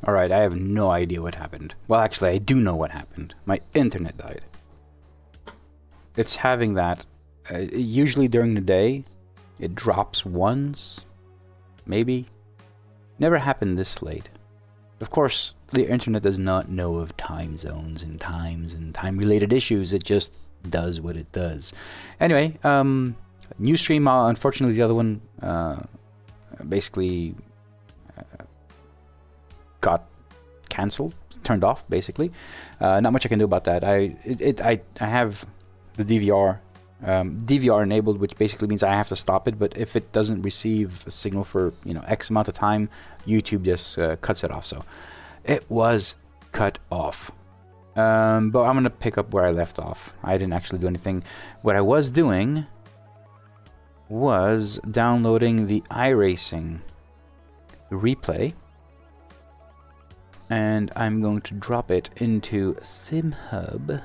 Alright, I have no idea what happened. Well, actually, I do know what happened. My internet died. It's having that. Usually during the day, it drops once. Maybe. Never happened this late. Of course, the internet does not know of time zones and times and time-related issues. It just does what it does. Anyway, new stream, unfortunately the other one basically got cancelled, turned off basically. Not much I can do about that. I have the DVR enabled, which basically means I have to stop it, but if it doesn't receive a signal for X amount of time, YouTube just cuts it off. So it was cut off. But I'm gonna pick up where I left off. I didn't actually do anything. What I was doing was downloading the iRacing replay, and I'm going to drop it into SimHub.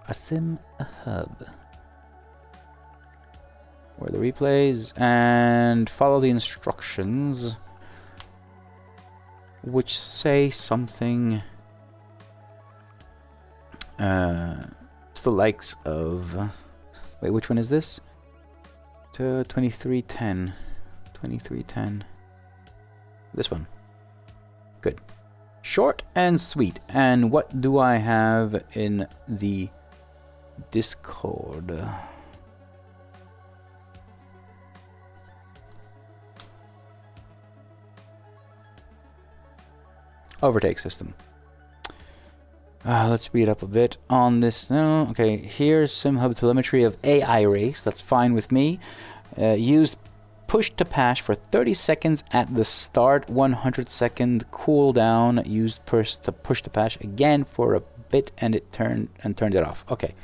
A SimHub. Where the replays, and follow the instructions, which say something to the likes of, wait, which one is this? To 2310. 2310. This one. Good. Short and sweet. And what do I have in the Discord? Overtake system. Let's speed up a bit on this. No, okay, here's SimHub telemetry of AI race. That's fine with me. Used push to pass for 30 seconds at the start, 100-second cooldown. Used push to pass again for a bit, and it turned it off. Okay.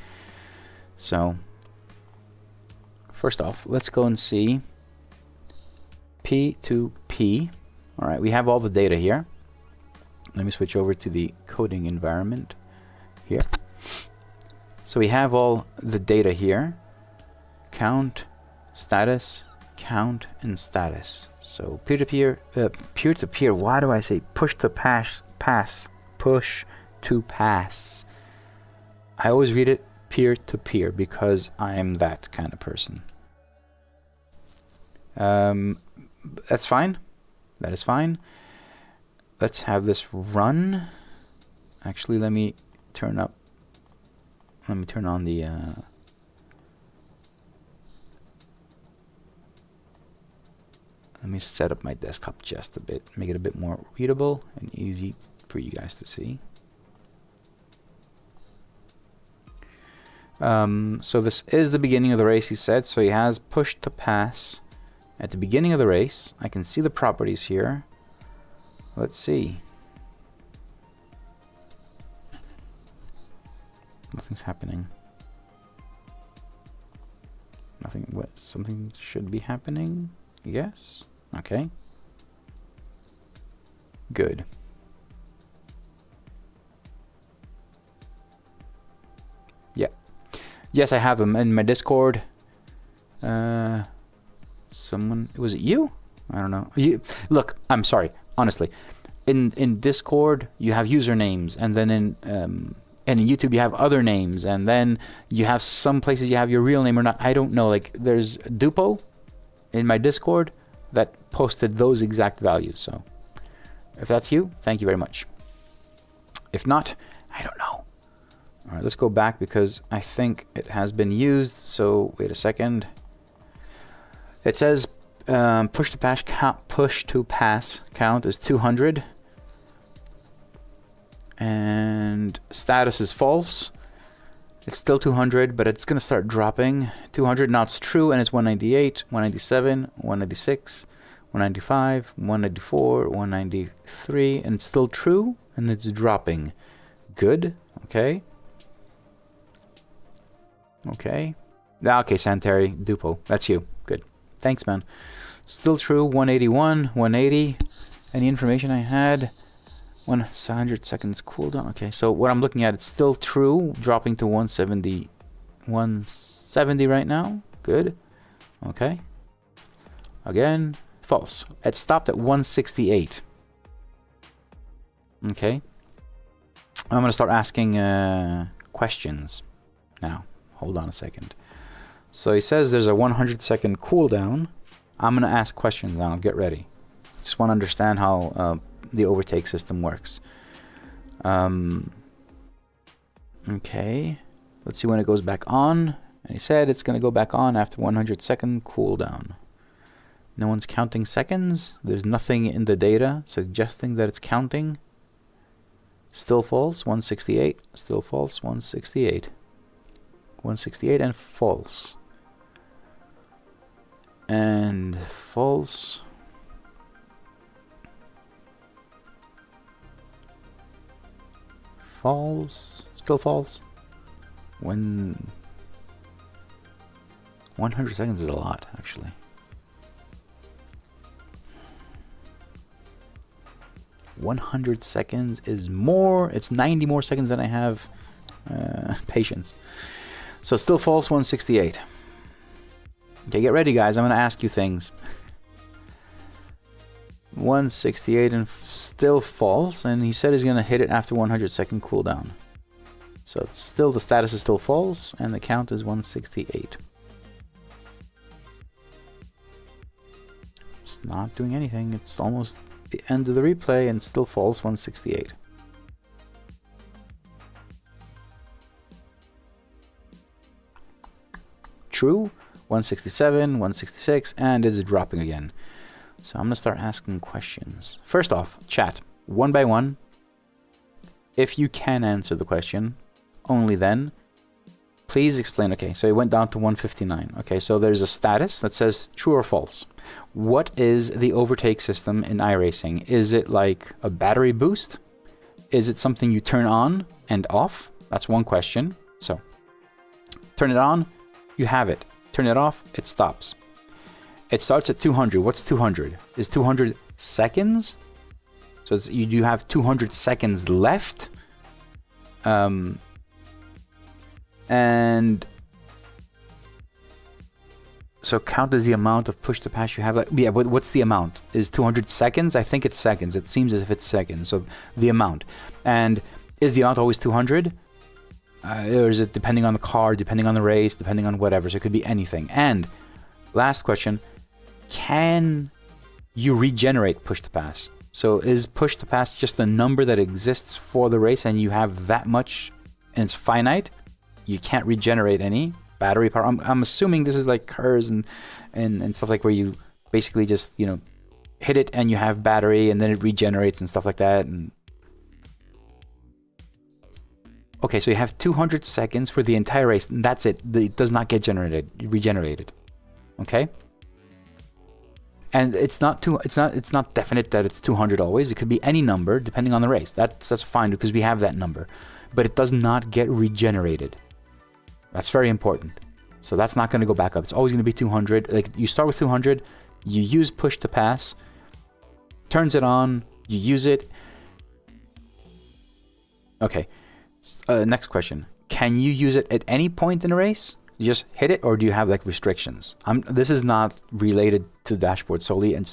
So first off, let's go and see P2P. All right, we have all the data here. Let me switch over to the coding environment here. So we have all the data here. Count, status, count, and status. So peer-to-peer, peer-to-peer, why do I say push to pass, push to pass? I always read it peer-to-peer because I'm that kind of person. That's fine. That is fine. Let's have this run. Actually, let me turn on the let me set up my desktop just a bit, make it a bit more readable and easy for you guys to see. So this is the beginning of the race, he said. So he has push to pass at the beginning of the race. I can see the properties here. Let's see. Nothing's happening. Nothing. What? Something should be happening? Yes. Okay. Good. Yeah. Yes, I have them in my Discord. Someone. Was it you? I don't know. You look. I'm sorry. Honestly, in Discord you have usernames, and then in YouTube you have other names, and then you have some places you have your real name or not. I don't know. Like there's Dupo in my Discord that posted those exact values. So if that's you, thank you very much. If not, I don't know. All right, let's go back because I think it has been used. So wait a second. It says push to pass count is 200, and status is false. It's still 200, but it's gonna start dropping. 200 now it's true, and it's 198, 197, 196, 195, 194, 193, and it's still true, and it's dropping. Good. Okay. Okay. Okay, Santeri Dupo, that's you. Good. Thanks, man. Still true, 181, 180. Any information I had? 100 seconds cooldown. Okay, so what I'm looking at, it's still true, dropping to 170. 170 right now. Good. Okay. Again, false. It stopped at 168. Okay. I'm going to start asking questions now. Hold on a second. So he says there's a 100-second cooldown. I'm going to ask questions now. Get ready. Just want to understand how the overtake system works. Okay. Let's see when it goes back on. And he said it's going to go back on after 100-second cooldown. No one's counting seconds. There's nothing in the data suggesting that it's counting. Still false, 168. Still false, 168. 168 and false. And false. False. Still false. When 100 seconds is a lot, actually. "100 seconds is more." It's 90 more seconds than I have patience. So still false, 168. Okay, get ready, guys. I'm going to ask you things. 168 and still false, and he said he's going to hit it after 100-second cooldown. So it's still, the status is still false, and the count is 168. It's not doing anything. It's almost the end of the replay, and still false, 168. True, 167, 166, and it's dropping again. So I'm going to start asking questions. First off, chat, one by one. If you can answer the question, only then, please explain. Okay, so it went down to 159. Okay, so there's a status that says true or false. What is the overtake system in iRacing? Is it like a battery boost? Is it something you turn on and off? That's one question. So, turn it on, you have it. Turn it off, it stops. It starts at 200. What's 200? Is 200 seconds? So it's, you have 200 seconds left. And so count as the amount of push to pass you have. Like, yeah, but what's the amount? Is 200 seconds? I think it's seconds. It seems as if it's seconds. So the amount. And is the amount always 200? Or is it depending on the car, depending on the race, depending on whatever? So it could be anything. And last question, can you regenerate push to pass? So is push to pass just a number that exists for the race and you have that much and it's finite? You can't regenerate any battery power. I'm assuming this is like cars and stuff like where you basically just, you know, hit it and you have battery and then it regenerates and stuff like that. And okay, so you have 200 seconds for the entire race, and that's it. It does not get regenerated. Okay? And it's not definite that it's 200 always. It could be any number depending on the race. That's fine because we have that number. But it does not get regenerated. That's very important. So that's not going to go back up. It's always going to be 200. Like you start with 200, you use push to pass, turns it on, you use it. Okay. Next question. Can you use it at any point in a race? You just hit it, or do you have like restrictions? This is not related to the dashboard solely, and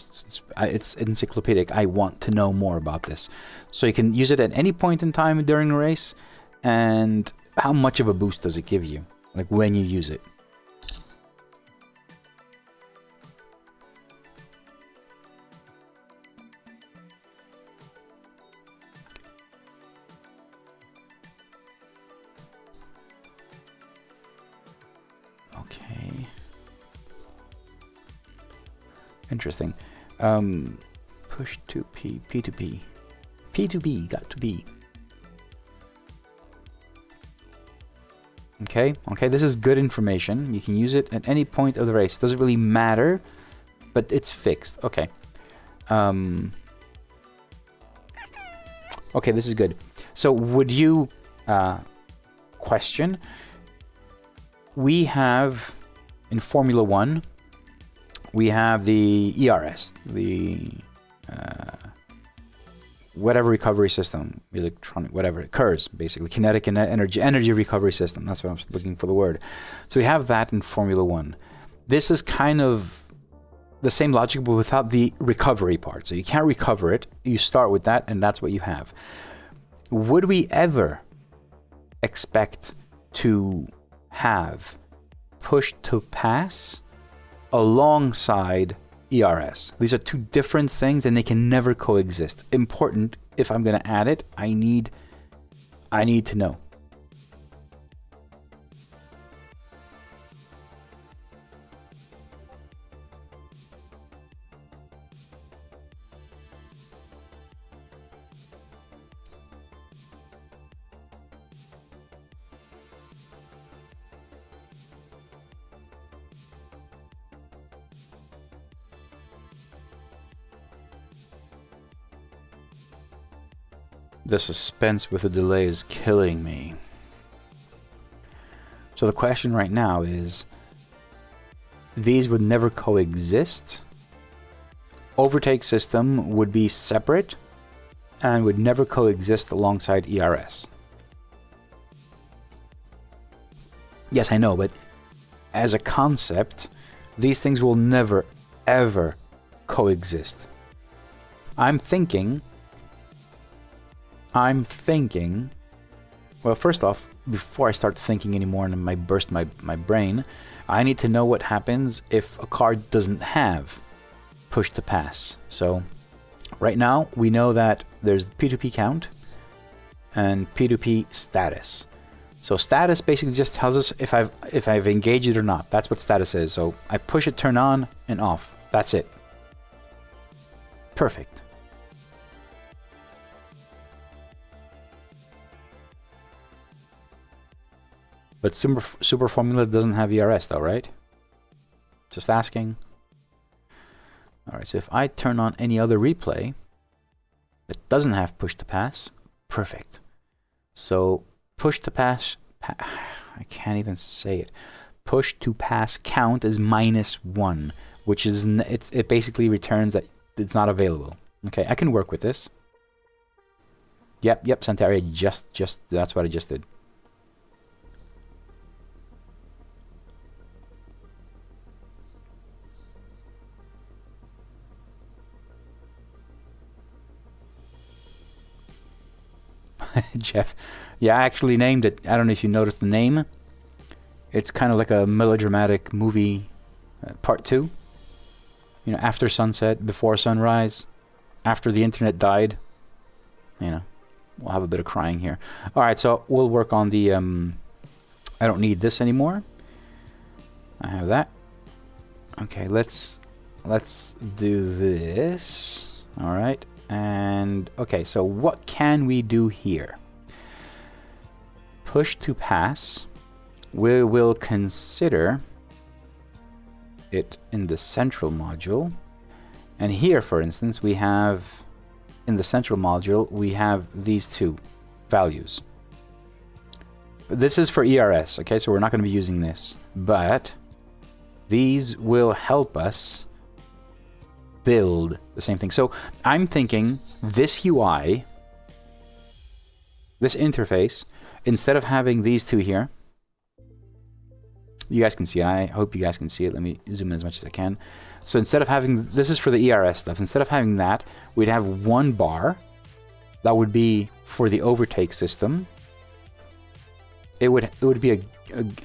it's encyclopedic. I want to know more about this. So you can use it at any point in time during the race, and how much of a boost does it give you, like when you use it? Okay. Interesting. Push to P, P2P. P2P, got to be. Okay, this is good information. You can use it at any point of the race. Doesn't really matter, but it's fixed. Okay. Okay, this is good. So would you question? We have in Formula 1, we have the ERS, the whatever recovery system, electronic, whatever, KERS, basically, kinetic and energy recovery system. That's what I'm looking for the word. So we have that in Formula 1. This is kind of the same logic, but without the recovery part. So you can't recover it. You start with that, and that's what you have. Would we ever expect to have push to pass alongside ERS? These are two different things, and they can never coexist. Important, if I'm going to add it, I need to know. The suspense with the delay is killing me. So the question right now is, these would never coexist. Overtake system would be separate and would never coexist alongside ERS. Yes, I know, but as a concept, these things will never, ever coexist. I'm thinking, well, first off, before I start thinking anymore and I burst my brain, I need to know what happens if a card doesn't have push to pass. So right now we know that there's P2P count and P2P status. So status basically just tells us if I've engaged it or not. That's what status is. So I push it, turn on and off. That's it. Perfect. But Super Formula doesn't have ERS though, right? Just asking. Alright, so if I turn on any other replay that doesn't have push to pass, perfect. So push to pass, I can't even say it. Push to pass count is -1, which is, it basically returns that it's not available. Okay, I can work with this. Yep, Santaria, just, that's what I just did. Jeff, yeah, I actually named it. I don't know if you noticed the name. It's kind of like a melodramatic movie, part 2. You know, after sunset, before sunrise, after the internet died. You know, we'll have a bit of crying here. All right, so we'll work on the. I don't need this anymore. I have that. Okay, let's do this. All right. And okay, so what can we do here? Push to pass. We will consider it in the central module. And here, for instance, we have in the central module, we have these two values. This is for ERS, okay? So we're not going to be using this, but these will help us build the same thing. So I'm thinking this UI, this interface, instead of having these two here, you guys can see it. I hope you guys can see it. Let me zoom in as much as I can. So instead of having, this is for the ERS stuff, instead of having that, we'd have one bar that would be for the overtake system. It would be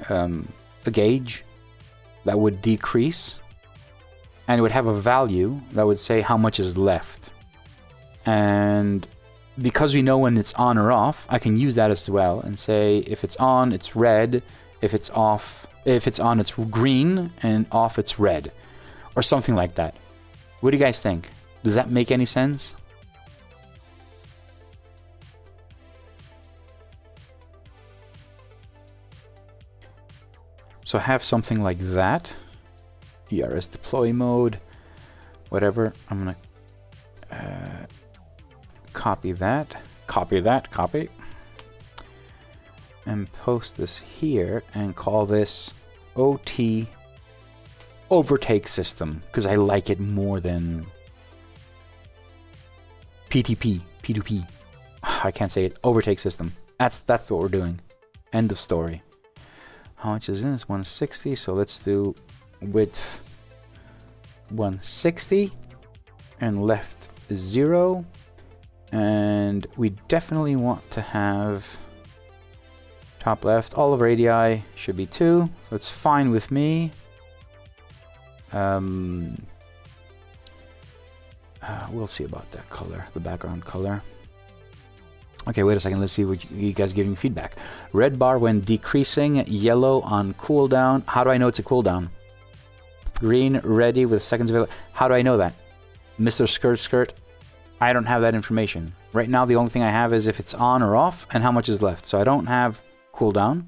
a gauge that would decrease, and it would have a value that would say how much is left. And because we know when it's on or off, I can use that as well and say if it's on, it's red. If it's off, if it's on, it's green, and off, it's red, or something like that. What do you guys think? Does that make any sense? So have something like that. ERS deploy mode, whatever. I'm gonna copy that, copy, and post this here and call this OT overtake system, because I like it more than PTP, P2P. I can't say it. Overtake system. That's what we're doing. End of story. How much is in this? 160. So let's do width 160 and left 0. And we definitely want to have top left, all of radii should be 2. That's fine with me. We'll see about that color, the background color. Okay, wait a second. Let's see what you guys giving feedback. Red bar when decreasing, yellow on cooldown. How do I know it's a cooldown? Green ready with seconds available. How do I know that? Mr. Skirt, I don't have that information. Right now, the only thing I have is if it's on or off and how much is left. So I don't have cooldown.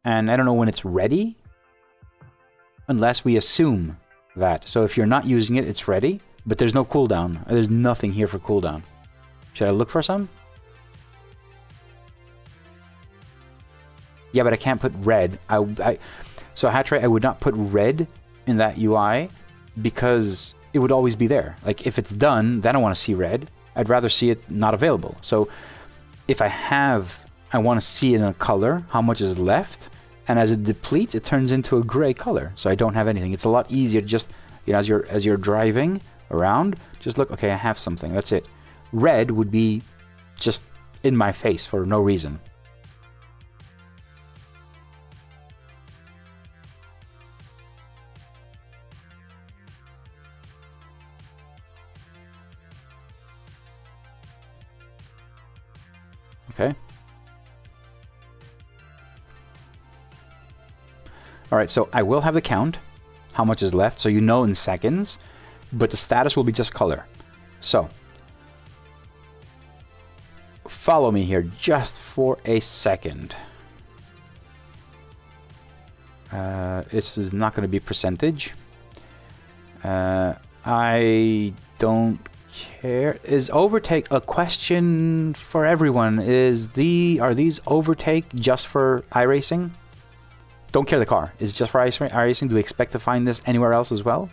And I don't know when it's ready. Unless we assume that. So if you're not using it, it's ready. But there's no cooldown. There's nothing here for cooldown. Should I look for some? Yeah, but I can't put red. So Hatchray, I would not put red in that UI because it would always be there. Like if it's done, then I want to see red. I'd rather see it not available. So if I want to see it in a color, how much is left, and as it depletes, it turns into a gray color. So I don't have anything. It's a lot easier to just, you know, as you're driving around, just look, okay, I have something. That's it. Red would be just in my face for no reason. Okay. All right, so I will have the count, how much is left, so you know in seconds, but the status will be just color. So, follow me here just for a second. This is not going to be percentage. I don't care. Is overtake a question for everyone? Are these overtake just for iRacing? Don't care the car. Is it just for iRacing? Do we expect to find this anywhere else as well?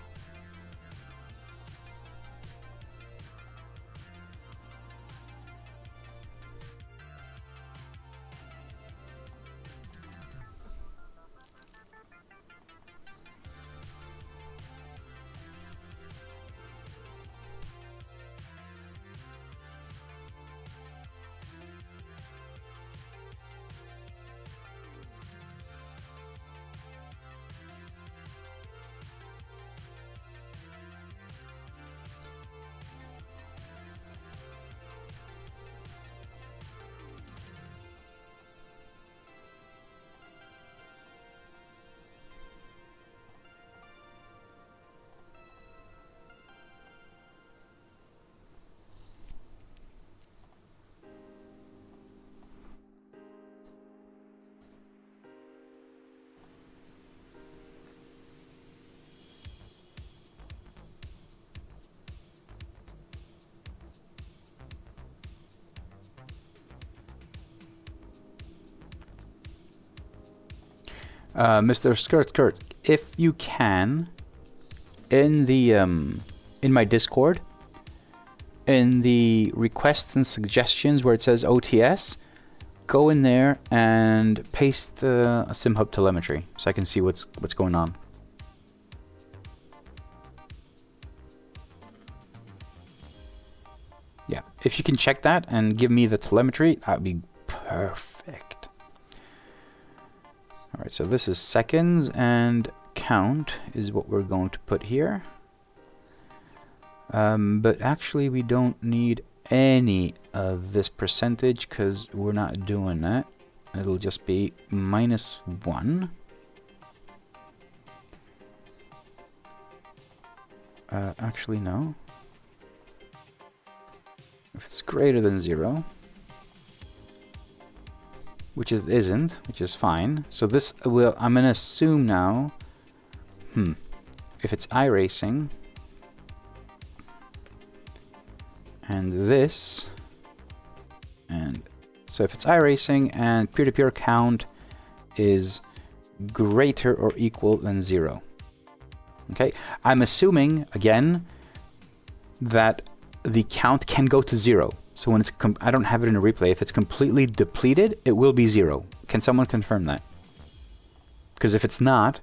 Mr. Skirt, if you can, in the in my Discord, in the requests and suggestions where it says OTS, go in there and paste a SimHub telemetry so I can see what's going on. Yeah, if you can check that and give me the telemetry, that would be perfect. All right, so this is seconds, and count is what we're going to put here. But actually, we don't need any of this percentage because we're not doing that. It'll just be -1. Actually, no. If it's greater than 0. Which isn't, which is fine. So this will, I'm gonna assume now, if it's iRacing, and this, and so if it's iRacing and peer-to-peer count is greater or equal than 0. Okay, I'm assuming, again, that the count can go to 0. So when it's, I don't have it in a replay, if it's completely depleted, it will be 0. Can someone confirm that? Because if it's not,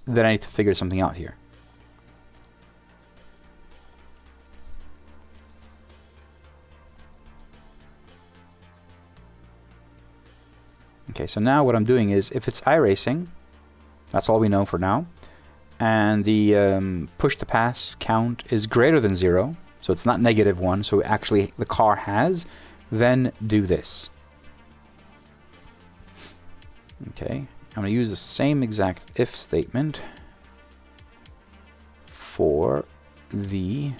then I need to figure something out here. Okay, so now what I'm doing is, if it's iRacing, that's all we know for now, and the push to pass count is greater than 0, so it's not -1, so actually the car has, then do this. Okay, I'm going to use the same exact if statement for the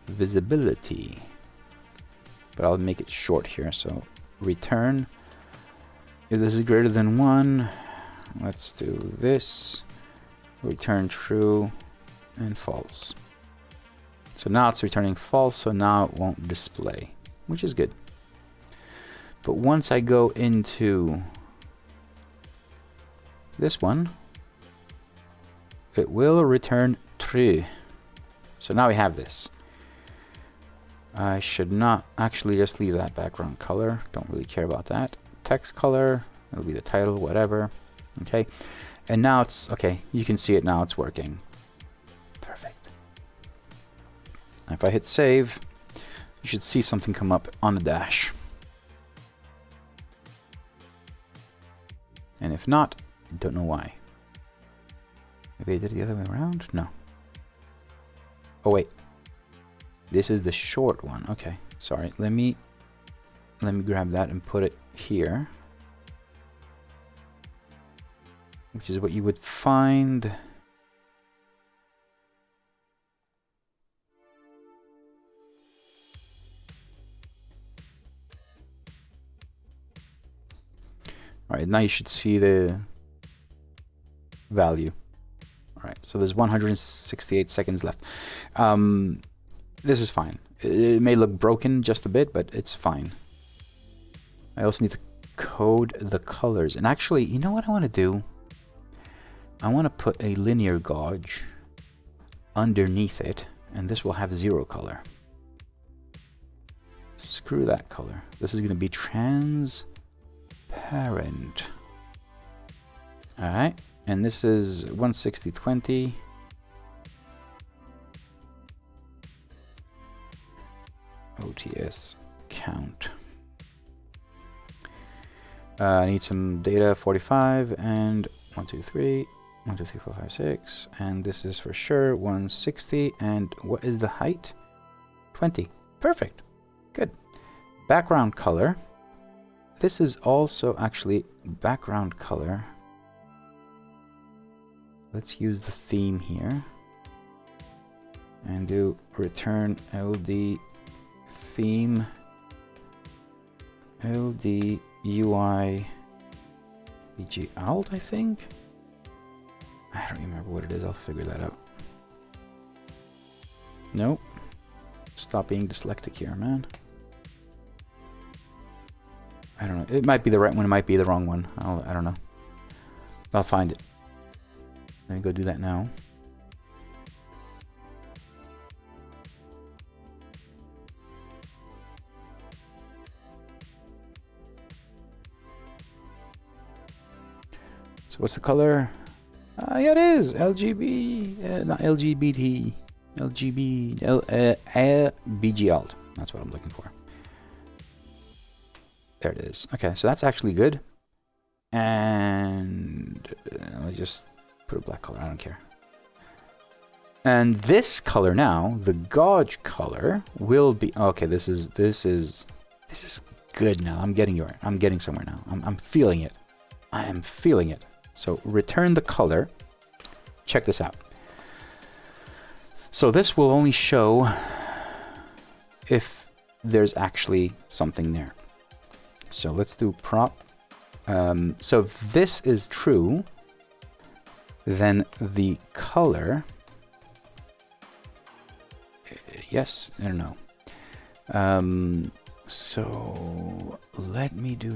visibility, but I'll make it short here. So return, if this is greater than 1, let's do this, return true and false. So now it's returning false, so now it won't display, which is good. But once I go into this one, it will return true. So now we have this. I should not actually just leave that background color. Don't really care about that. Text color, it'll be the title, whatever. Okay. And now it's, okay, you can see it now, it's working. Perfect. If I hit save, you should see something come up on the dash. And if not, I don't know why. Maybe I did it the other way around? No. Oh wait. This is the short one. Okay, sorry. Let me grab that and put it here. Which is what you would find. Alright, now you should see the value. Alright, so there's 168 seconds left. This is fine. It may look broken just a bit, but it's fine. I also need to code the colors. And actually, you know what I want to do? I want to put a linear gauge underneath it, and this will have 0 color. Screw that color. This is going to be transparent. Alright, and this is 160/20. OTS count. I need some data, 45, and 1, 2, 3, 1, 2, 3, 4, 5, 6, and this is for sure 160, and what is the height? 20. Perfect. Good. Background color. This is also actually background color. Let's use the theme here and do return LD theme LD UI BG alt, I think. I don't remember what it is. I'll figure that out. Nope. Stop being dyslexic here, man. I don't know. It might be the right one. It might be the wrong one. I don't know. I'll find it. Let me go do that now. So what's the color? Yeah, it is LGB, not LGBT, BG alt. That's what I'm looking for. There it is. Okay, so that's actually good. And I'll just put a black color. I don't care. And this color now, the gauge color, will be okay. This is good now. I'm getting somewhere now. I'm feeling it. I am feeling it. So return the color. Check this out. So this will only show if there's actually something there. So let's do prop. So if this is true, then the color, yes and no. So let me do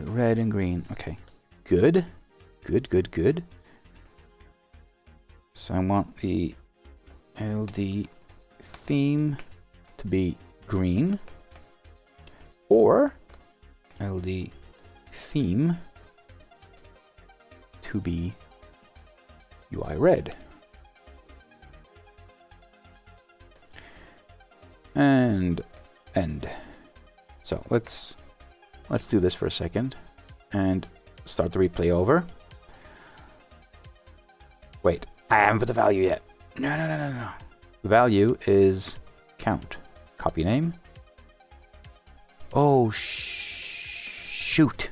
red and green. Okay, good. So I want the LD theme to be green, or LD theme to be UI red. And end. So let's let's do this for a second and start the replay over. Wait, I haven't put the value yet. No. The value is count. Copy name. Oh, shoot.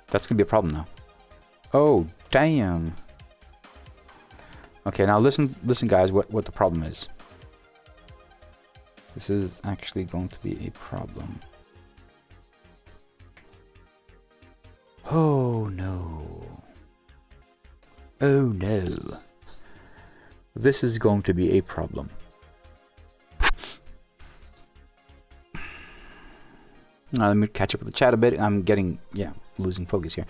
That's going to be a problem now. Oh, damn. Okay, now listen guys, what the problem is. This is actually going to be a problem. Oh no. Oh no. This is going to be a problem. Now let me catch up with the chat a bit. I'm losing focus here.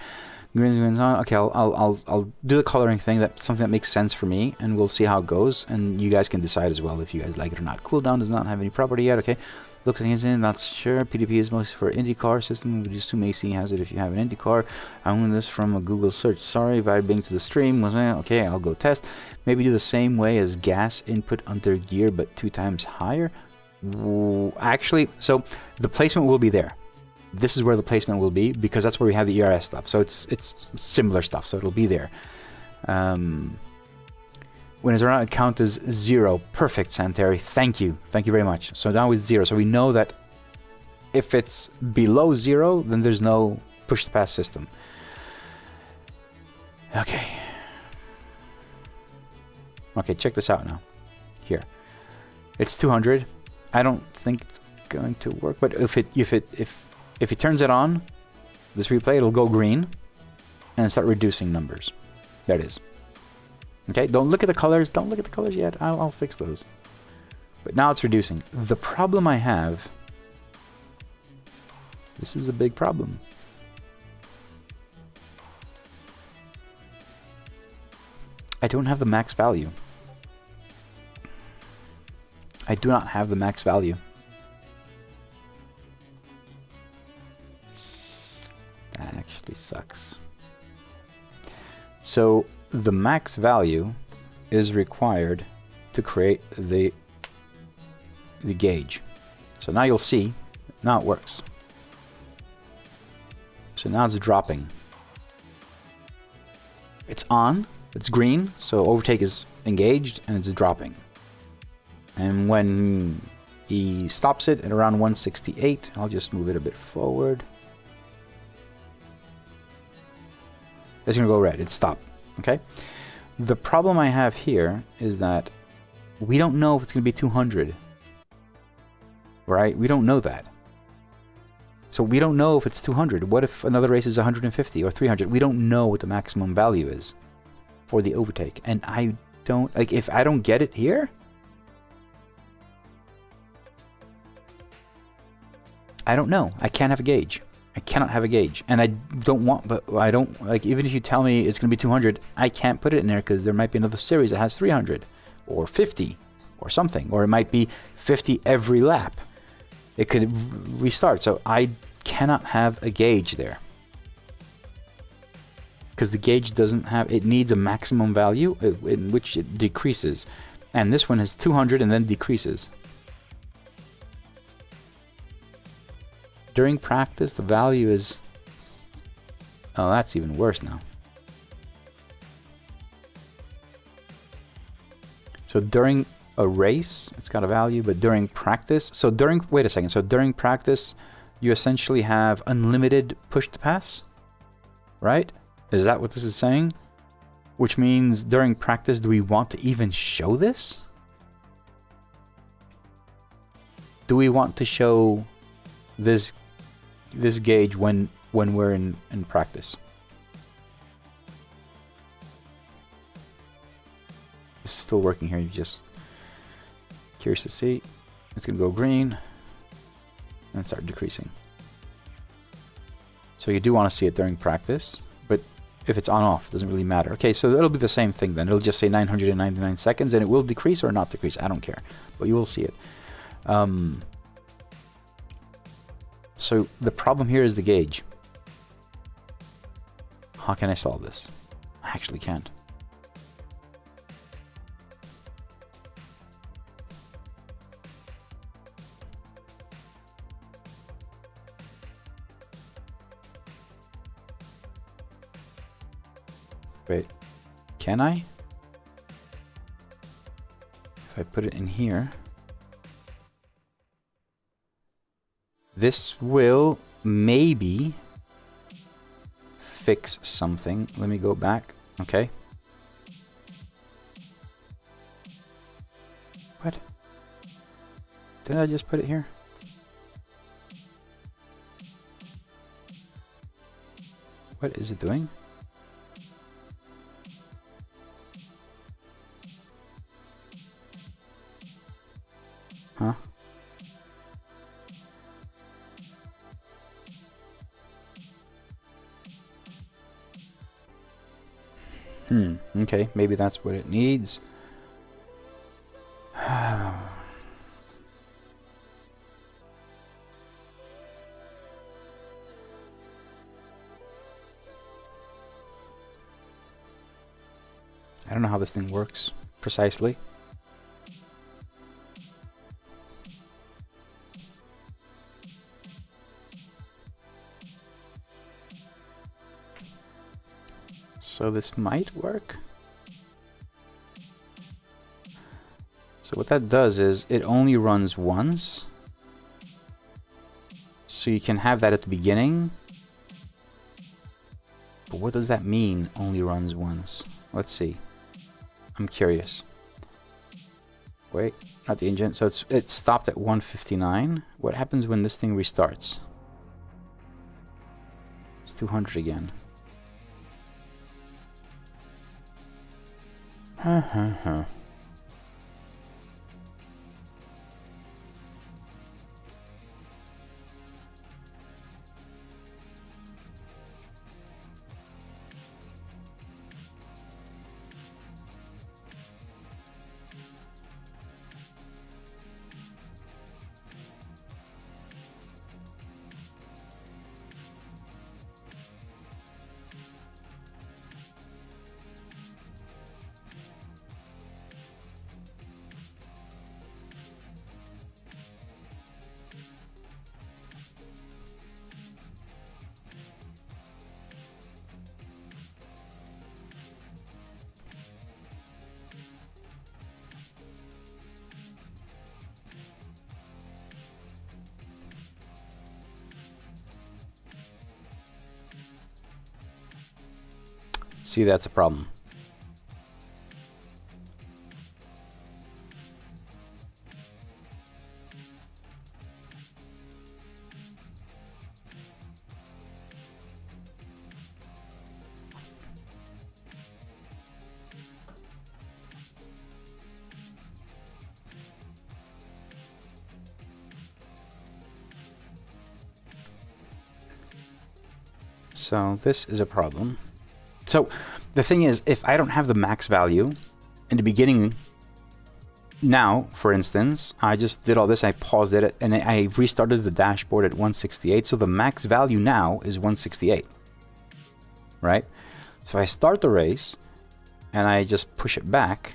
Greens on. Okay, I'll do the coloring thing. That's something that makes sense for me, and we'll see how it goes. And you guys can decide as well if you guys like it or not. Cooldown does not have any property yet. Okay, looks like it's in. Not sure. PDP is mostly for IndyCar system. We assume AC has it if you have an IndyCar. I'm doing this from a Google search. Sorry, vibing to the stream. Okay, I'll go test. Maybe do the same way as gas input under gear, but 2 times higher. Actually, so the placement will be there. This is where the placement will be, because that's where we have the ERS stuff. So it's similar stuff, so it'll be there. When his around count is 0. Perfect, Santeri. Thank you very much. So now it's 0. So we know that if it's below 0, then there's no push to pass system. Okay. Okay, check this out now. Here, it's 200. I don't think it's going to work, but if he turns it on, this replay, it'll go green and start reducing numbers. There it is. Okay, don't look at the colors. Don't look at the colors yet. I'll fix those. But now it's reducing. The problem I have, this is a big problem. I don't have the max value. I do not have the max value. That actually sucks. So the max value is required to create the gauge. So now you'll see, now it works. So now it's dropping. It's on, it's green, so overtake is engaged and it's dropping. And when he stops it at around 168, I'll just move it a bit forward. It's going to go red. It's stopped. Okay? The problem I have here is that we don't know if it's going to be 200. Right? We don't know that. So we don't know if it's 200. What if another race is 150 or 300? We don't know what the maximum value is for the overtake. And I don't... Like, if I don't get it here... I don't know. I can't have a gauge. I cannot have a gauge, and I don't want, but I don't, like, even if you tell me it's going to be 200, I can't put it in there because there might be another series that has 300 or 50 or something, or it might be 50 every lap. It could restart, so I cannot have a gauge there because the gauge doesn't have, it needs a maximum value in which it decreases, and this one has 200 and then decreases. During practice, the value is... Oh, that's even worse now. So during a race, it's got a value, but during practice... So during... Wait a second. So during practice, you essentially have unlimited push to pass? Right? Is that what this is saying? Which means during practice, do we want to even show this? Do we want to show this gauge when we're in practice? This is still working here. You're just curious to see. It's gonna go green and start decreasing. So you do want to see it during practice, but if it's on off, it doesn't really matter. Okay, so it'll be the same thing then. It'll just say 999 seconds and it will decrease or not decrease. I don't care, but you will see it. So the problem here is the gauge. How can I solve this? I actually can't. Can I? If I put it in here, this will maybe fix something. Let me go back. Okay. What? Did I just put it here? What is it doing? Huh? Okay, maybe that's what it needs. I don't know how this thing works precisely. So this might work. So what that does is it only runs once. So you can have that at the beginning. But what does that mean, only runs once? Let's see. I'm curious. Wait, not the engine. So it stopped at 159. What happens when this thing restarts? It's 200 again. See, that's a problem. So this is a problem. So the thing is, if I don't have the max value in the beginning, now, for instance, I just did all this, I paused it, and I restarted the dashboard at 168, so the max value now is 168, right? So if I start the race, and I just push it back,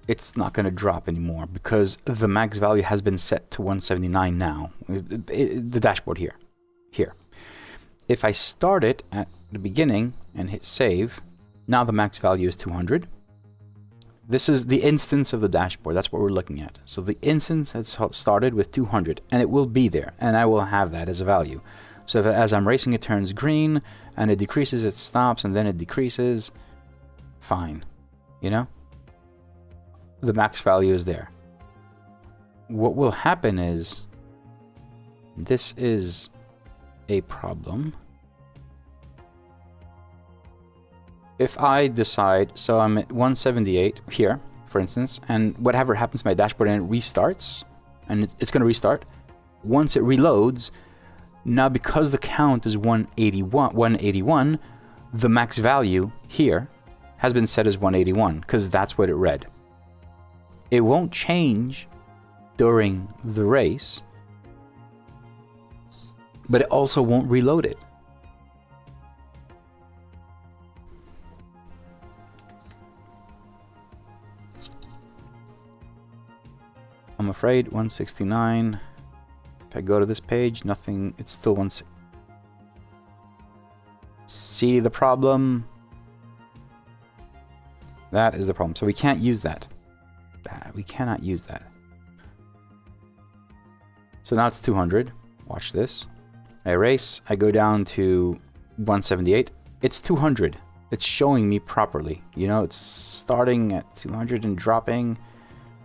it's not going to drop anymore, because the max value has been set to 179 now, the dashboard here. If I start it at the beginning and hit save, now the max value is 200. This is the instance of the dashboard. That's what we're looking at. So the instance has started with 200, and it will be there, and I will have that as a value. So if, as I'm racing, it turns green, and it decreases, it stops, and then it decreases, fine. You know? The max value is there. What will happen is, this is a problem. If I decide, so I'm at 178 here, for instance, and whatever happens to my dashboard and it restarts, and it's going to restart. Once it reloads, now because the count is 181, the max value here has been set as 181, because that's what it read. It won't change during the race, but it also won't reload it. I'm afraid 169. If I go to this page, nothing, it's still one. See the problem? That is the problem. So we can't use that. We cannot use that. So now it's 200. Watch this. I erase. I go down to 178. It's 200. It's showing me properly. You know, it's starting at 200 and dropping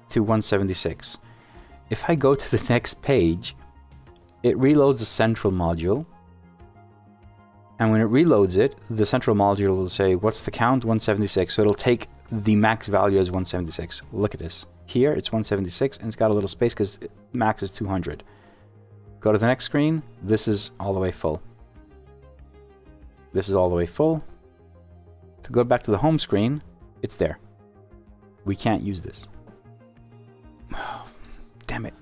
to 176. If I go to the next page, it reloads the central module. And when it reloads it, the central module will say, what's the count? 176. So it'll take the max value as 176. Look at this. Here, it's 176, and it's got a little space because max is 200. Go to the next screen. This is all the way full. This is all the way full. If we go back to the home screen, it's there. We can't use this. Oh, damn it.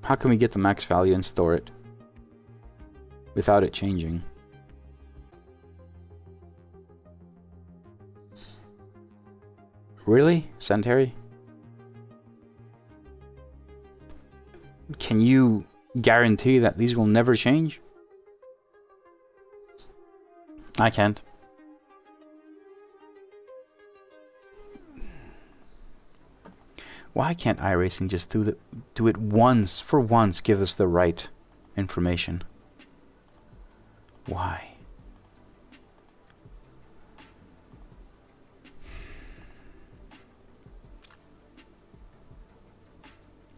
How can we get the max value and store it without it changing? Really? Sanitary? Can you guarantee that these will never change? I can't. Why can't iRacing just do it once, for once, give us the right information? Why?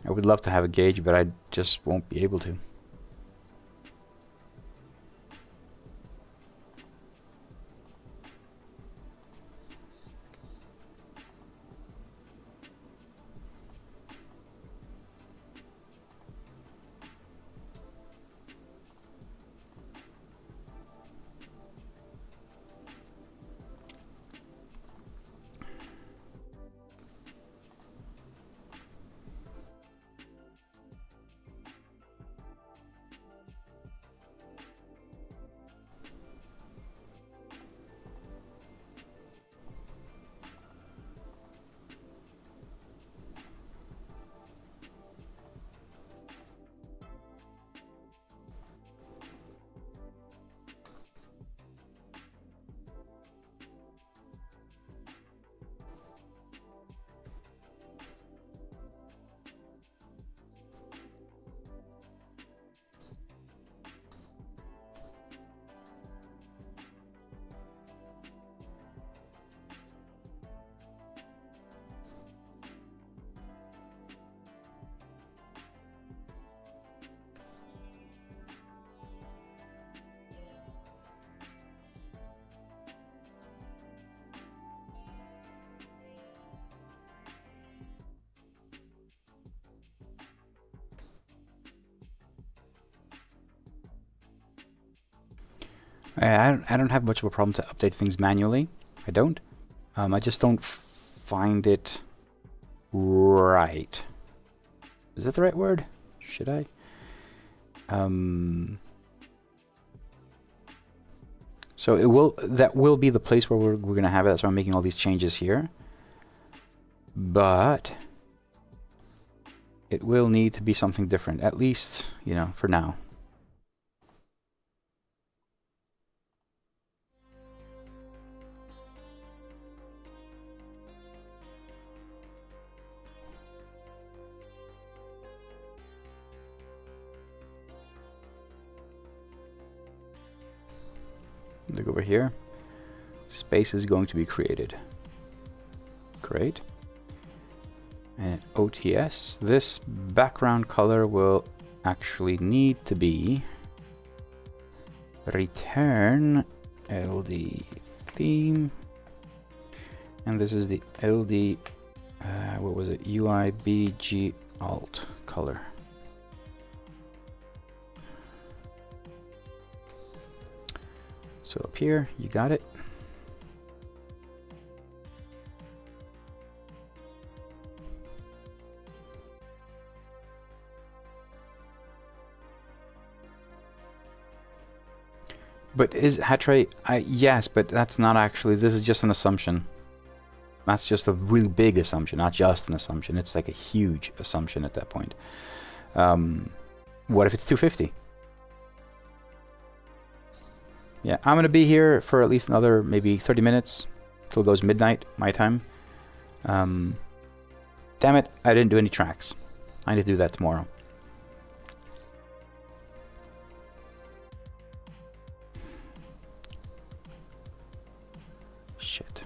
I would love to have a gauge, but I just won't be able to. I don't have much of a problem to update things manually. I don't. I just don't find it right. Is that the right word? Should I? So that will be the place where we're going to have it. That's why I'm making all these changes here. But it will need to be something different, at least, you know, for now. Look over here. Space is going to be created. Great. And OTS, this background color will actually need to be return LD theme. And this is the LD, what was it? UIBG alt color. So up here, you got it. But is Hatray? Yes, but that's not actually. This is just an assumption. That's just a really big assumption, not just an assumption. It's like a huge assumption at that point. What if it's 250? Yeah, I'm gonna be here for at least another maybe 30 minutes till it goes midnight my time. Damn it, I didn't do any tracks. I need to do that tomorrow. Shit.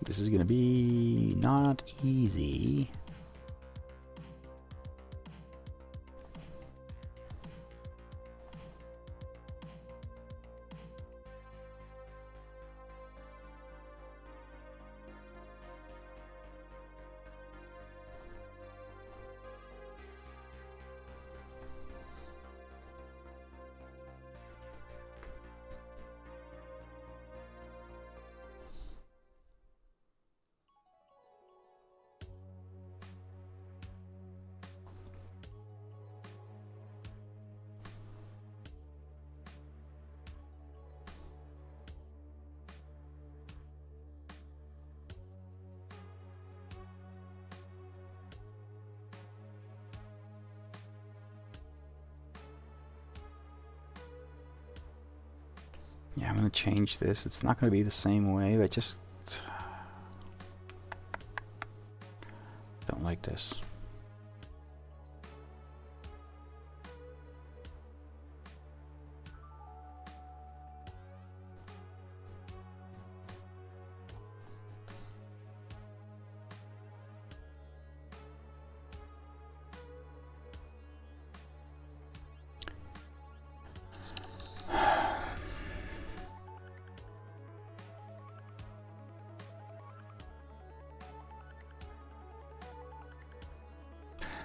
This is gonna be not easy. Yeah, I'm gonna change this. It's not gonna be the same way. I just don't like this.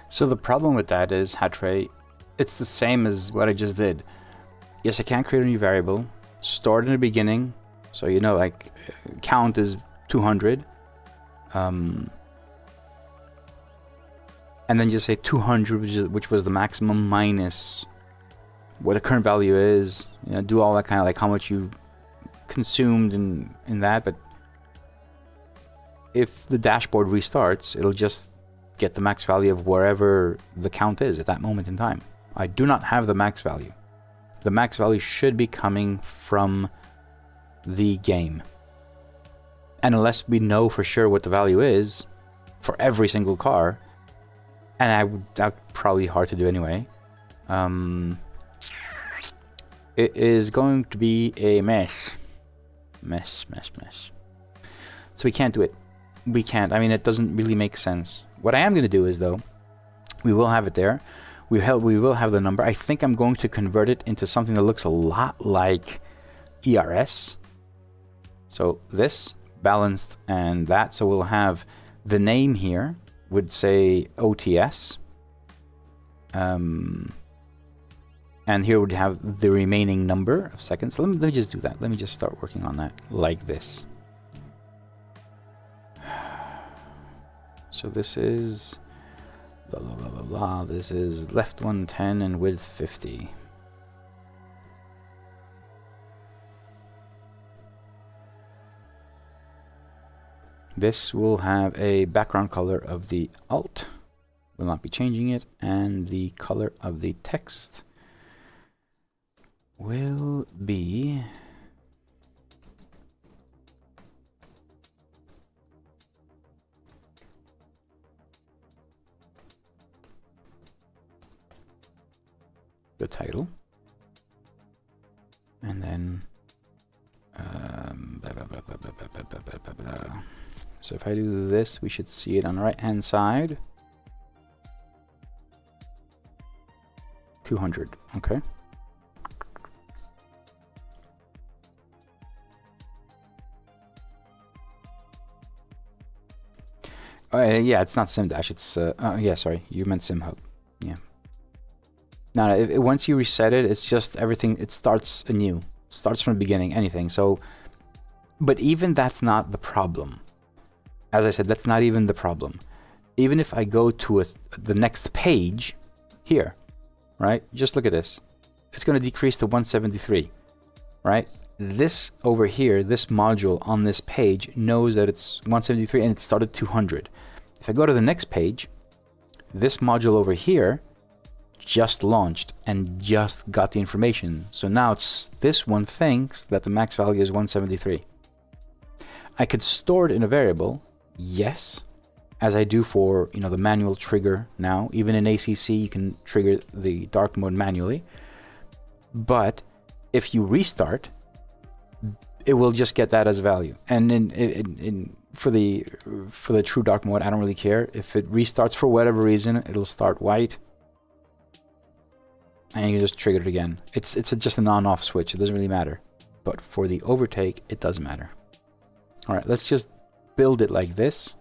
So the problem with that is, Hatray, it's the same as what I just did. Yes, I can't create a new variable, store it in the beginning, so you know, like, count is 200, and then just say 200, which was the maximum, minus what the current value is, you know, do all that kind of, like, how much you consumed in that. But if the dashboard restarts, it'll just get the max value of wherever the count is at that moment in time. I do not have the max value. The max value should be coming from the game. And unless we know for sure what the value is for every single car, and that's probably hard to do anyway, it is going to be a mess. Mess. So we can't do it. We can't. I mean, it doesn't really make sense. What I am going to do is, though, we will have it there. We will have the number. I think I'm going to convert it into something that looks a lot like ERS. So this, balanced, and that. So we'll have the name here would say OTS. And here would have the remaining number of seconds. So let me just do that. Let me just start working on that like this. So this is blah blah blah blah blah. This is left 110 and width 50. This will have a background color of the alt. Will not be changing it, and the color of the text will be the title, and then blah, blah, blah, blah, blah, blah, blah, blah, blah. So if I do this, we should see it on the right hand side. 200. Okay. Yeah, it's not SimDash. It's yeah, sorry, you meant SimHub. Yeah. No, once you reset it, it's just everything. It starts anew. Starts from the beginning. Anything. So, but even that's not the problem. As I said, that's not even the problem. Even if I go to the next page here, right? Just look at this. It's going to decrease to 173, right? This over here, this module on this page knows that it's 173 and it started 200. If I go to the next page, this module over here just launched and just got the information. So now this one thinks that the max value is 173. I could store it in a variable, yes, as I do for, you know, the manual trigger now. Even in ACC, you can trigger the dark mode manually. But if you restart, it will just get that as a value. And for the true dark mode, I don't really care. If it restarts for whatever reason, it'll start white, and you can just trigger it again. It's just an on-off switch. It doesn't really matter. But for the overtake, it does matter. All right, let's just build it like this.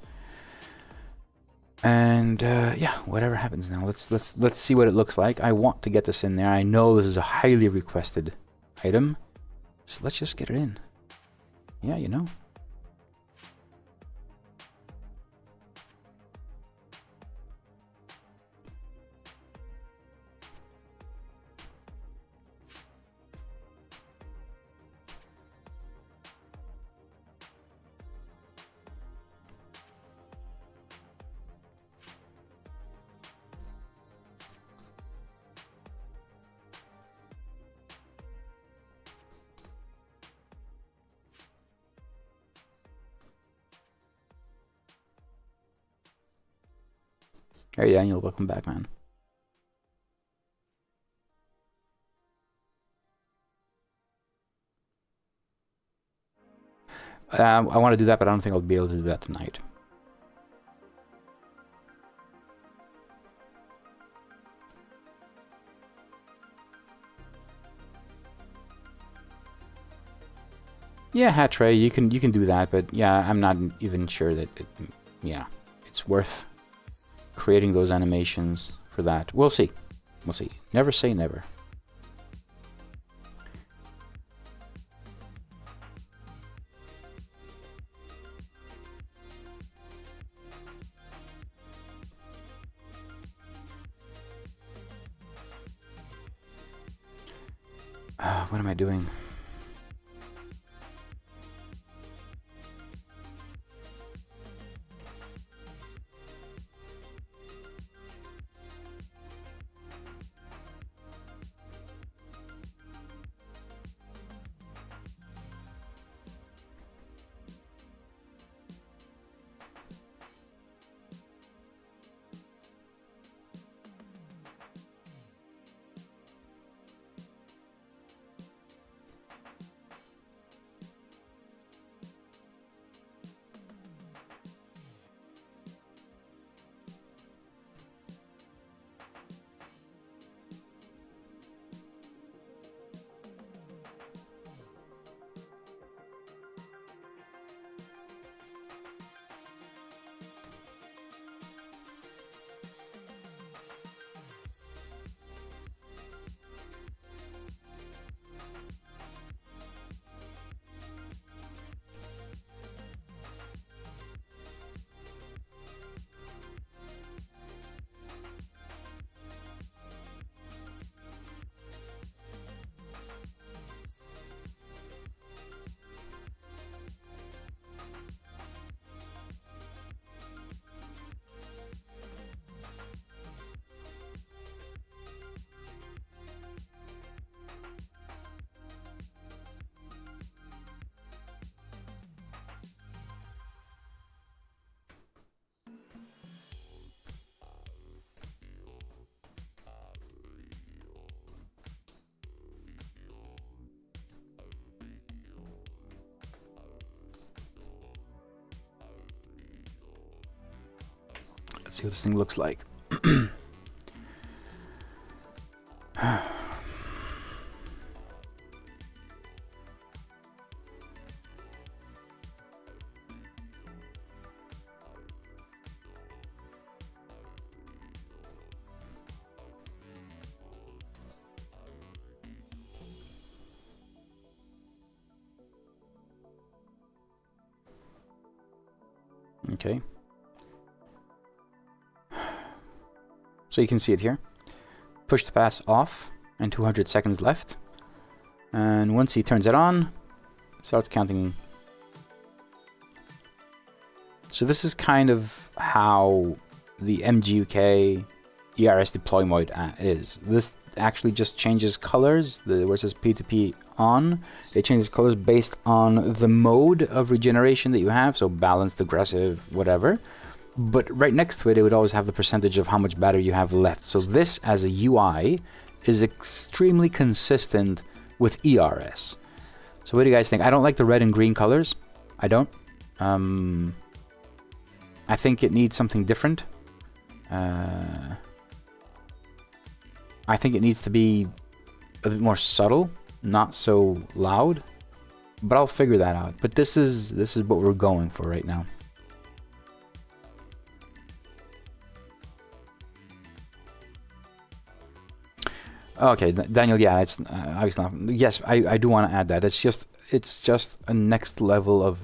And yeah, whatever happens now, let's see what it looks like. I want to get this in there. I know this is a highly requested item, so let's just get it in. Yeah, you know. Hey Daniel, welcome back, man. I want to do that, but I don't think I'll be able to do that tonight. Yeah, Hatray, you can do that, but yeah, I'm not even sure that it's worth creating those animations for that. We'll see. We'll see. Never say never. What am I doing? Let's see what this thing looks like. Okay. So you can see it here. Push the pass off and 200 seconds left. And once he turns it on, it starts counting. So this is kind of how the MGUK ERS deploy mode is. This actually just changes colors. Where it says P2P on, it changes colors based on the mode of regeneration that you have, so balanced, aggressive, whatever. But right next to it, it would always have the percentage of how much battery you have left. So this as a UI is extremely consistent with ERS. So what do you guys think? I don't like the red and green colors. I don't. I think it needs something different. I think it needs to be a bit more subtle, not so loud. But I'll figure that out. But this is what we're going for right now. Okay, Daniel, yeah, it's obviously not. Yes, I do want to add that. It's just a next level of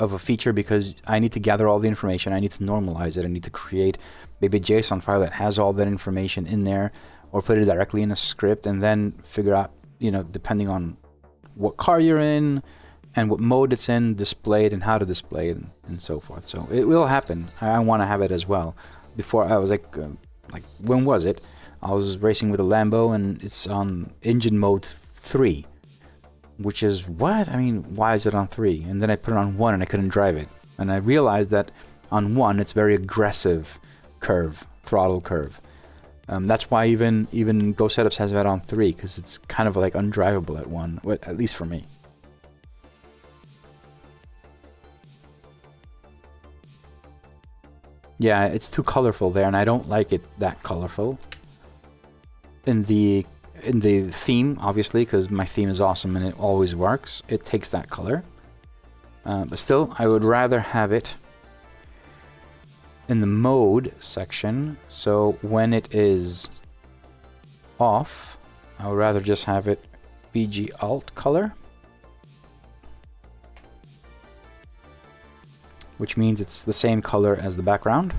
a feature, because I need to gather all the information. I need to normalize it. I need to create maybe a JSON file that has all that information in there, or put it directly in a script, and then figure out, you know, depending on what car you're in and what mode it's in, display it and how to display it and so forth. So it will happen. I want to have it as well. Before I was like when was it? I was racing with a Lambo and it's on engine mode 3, which is what? I mean, why is it on 3? And then I put it on 1 and I couldn't drive it. And I realized that on 1 it's very aggressive curve, throttle curve. That's why even Go Setups has that on 3, because it's kind of like undrivable at 1, at least for me. Yeah, it's too colorful there, and I don't like it that colorful. In the theme, obviously, because my theme is awesome and it always works, it takes that color. But still, I would rather have it in the mode section. So when it is off, I would rather just have it BG alt color, which means it's the same color as the background.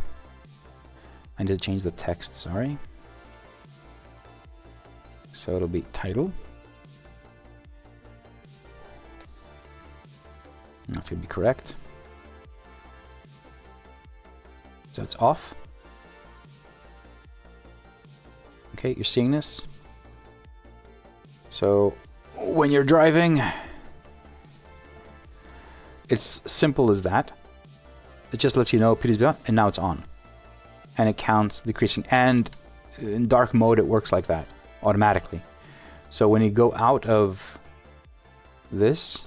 I need to change the text, sorry. So it'll be title. That's gonna be correct. So it's off. Okay, you're seeing this. So when you're driving, it's simple as that. It just lets you know, please be on, and now it's on. And it counts decreasing. And in dark mode, it works like that automatically. So when you go out of this,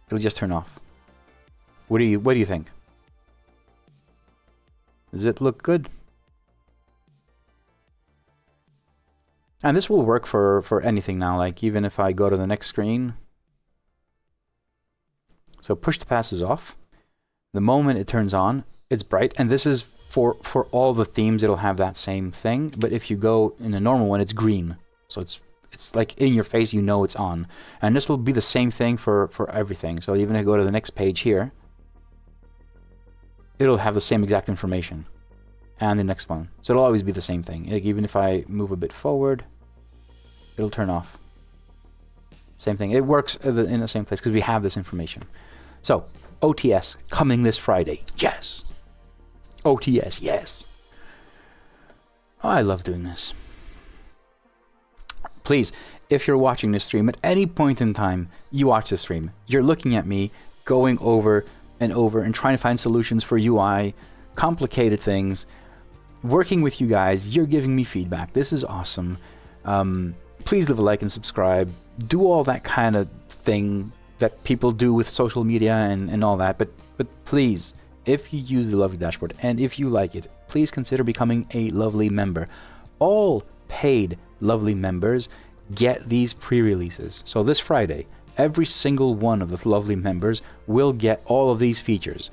it'll just turn off. What do you think? Does it look good? And this will work for anything now, like even if I go to the next screen. So push to pass is off. The moment it turns on, it's bright, and this is for all the themes, it'll have that same thing. But if you go in a normal one, it's green. So it's like in your face, you know it's on. And this will be the same thing for everything. So even if I go to the next page here, it'll have the same exact information. And the next one. So it'll always be the same thing. Like even if I move a bit forward, it'll turn off. Same thing. It works in the same place because we have this information. So OTS coming this Friday. Yes. OTS, yes. Oh, I love doing this. Please, if you're watching this stream at any point in time, you watch this stream, you're looking at me going over and over and trying to find solutions for UI, complicated things, working with you guys, you're giving me feedback. This is awesome. Please leave a like and subscribe. Do all that kind of thing that people do with social media and all that. But please, if you use the lovely dashboard and if you like it, please consider becoming a lovely member. All paid lovely members get these pre-releases. So this Friday, every single one of the lovely members will get all of these features.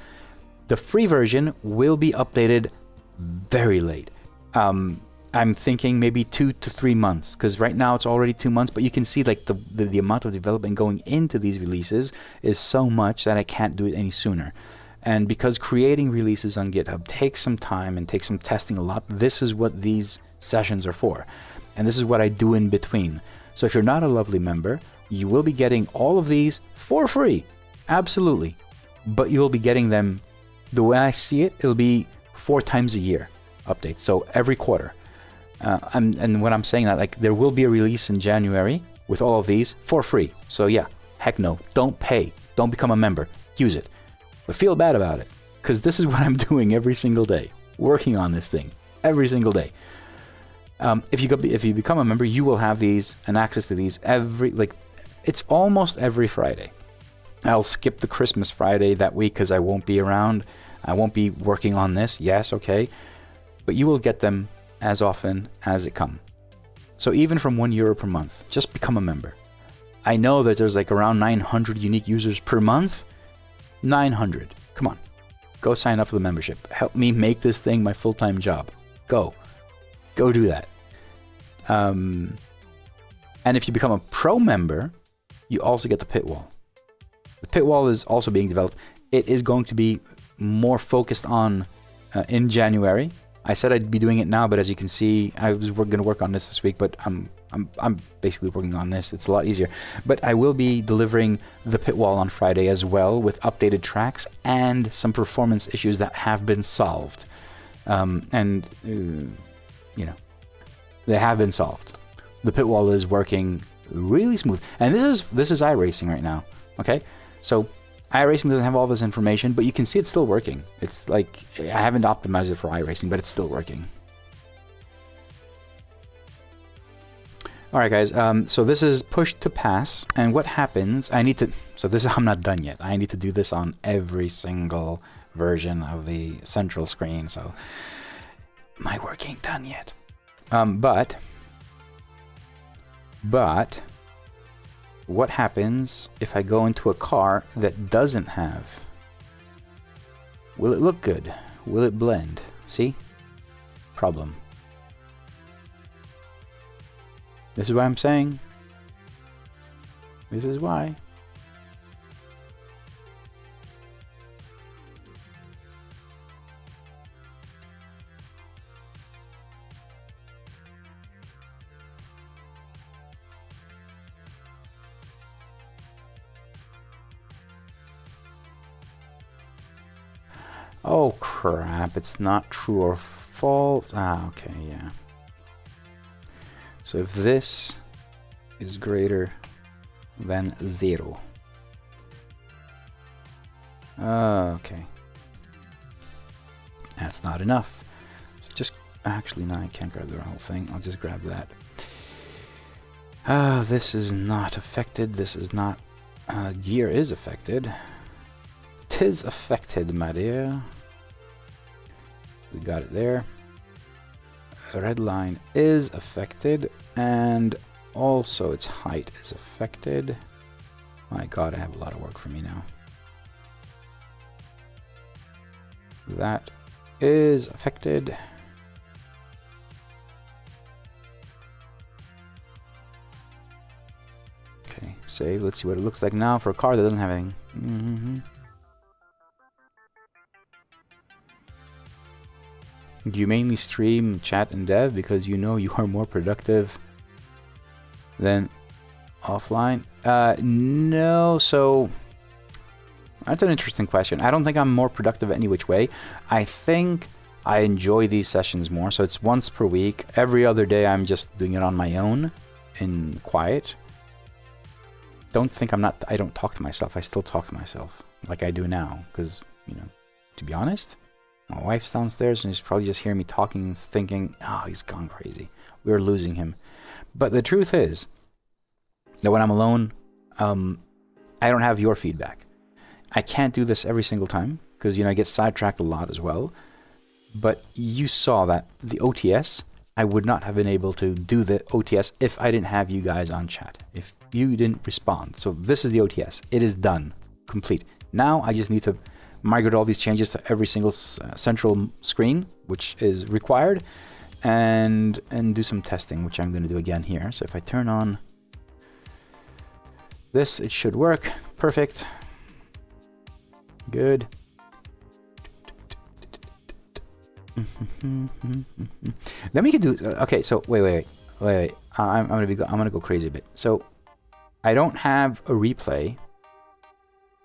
The free version will be updated very late. I'm thinking maybe 2 to 3 months, because right now it's already 2 months, but you can see like the amount of development going into these releases is so much that I can't do it any sooner. And because creating releases on GitHub takes some time and takes some testing a lot, this is what these sessions are for. And this is what I do in between. So if you're not a lovely member, you will be getting all of these for free. Absolutely. But you will be getting them, the way I see it, it'll be 4 times a year updates. So every quarter. And when I'm saying that, like, there will be a release in January with all of these for free. So yeah, heck no, don't pay, don't become a member, use it, but feel bad about it, because this is what I'm doing every single day, working on this thing every single day. If you become a member, you will have these and access to these it's almost every Friday. I'll skip the Christmas Friday that week because I won't be around. I won't be working on this. Yes, okay. But you will get them as often as it come. So even from €1 per month, just become a member. I know that there's like around 900 unique users per month. 900. Come on. Go sign up for the membership. Help me make this thing my full-time job. Go do that. And if you become a pro member, you also get the pit wall. The pit wall is also being developed. It is going to be more focused on in January. I said I'd be doing it now, but as you can see, I was going to work on this week, but I'm basically working on this. It's a lot easier. But I will be delivering the pit wall on Friday as well, with updated tracks and some performance issues that have been solved. You know, they have been solved. The pit wall is working really smooth, and this is iRacing right now. Okay, so iRacing doesn't have all this information, but you can see it's still working. It's like, I haven't optimized it for iRacing, but it's still working. All right, guys. So this is push to pass, and what happens? I'm not done yet. I need to do this on every single version of the central screen. So my work ain't done yet. But what happens if I go into a car that doesn't have? Will it look good? Will it blend? See? Problem. This is why I'm saying. This is why. Oh crap, it's not true or false. Ah, okay, yeah. So if this is greater than 0. Okay. That's not enough. So just, actually, no, I can't grab the whole thing. I'll just grab that. This is not affected. This is not, gear is affected. 'Tis affected, my dear. We got it there. Red line is affected, and also its height is affected. My god, I have a lot of work for me now. That is affected. Okay, save. Let's see what it looks like now for a car that doesn't have anything. Do you mainly stream, chat, and dev because you know you are more productive than offline? No, so that's an interesting question. I don't think I'm more productive any which way. I think I enjoy these sessions more, so it's once per week. Every other day I'm just doing it on my own in quiet. I don't talk to myself. I still talk to myself like I do now, because, you know, to be honest, my wife's downstairs and she's probably just hearing me talking and thinking, oh, he's gone crazy. We're losing him. But the truth is that when I'm alone, I don't have your feedback. I can't do this every single time because, you know, I get sidetracked a lot as well. But you saw that the OTS, I would not have been able to do the OTS if I didn't have you guys on chat, if you didn't respond. So this is the OTS. It is done, complete. Now I just need to migrate all these changes to every single central screen, which is required, and do some testing, which I'm going to do again here. So if I turn on this, it should work. Perfect. Good. Then we can do. Okay, so wait. I'm gonna go crazy a bit. So I don't have a replay.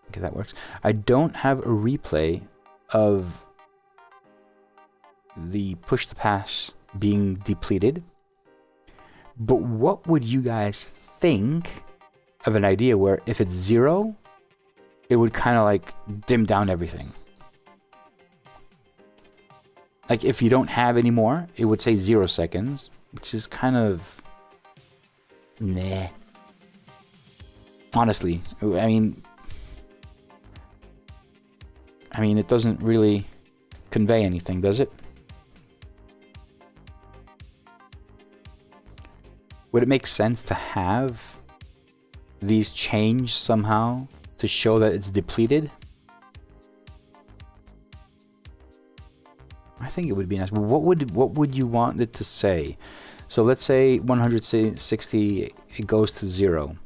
Okay, that works. I don't have a replay of the push to pass being depleted. But what would you guys think of an idea where if it's 0, it would kind of like dim down everything? Like if you don't have any more, it would say 0 seconds, which is kind of meh. Honestly, I mean, it doesn't really convey anything, does it? Would it make sense to have these change somehow to show that it's depleted? I think it would be nice. What would you want it to say? So let's say 160, it goes to 0.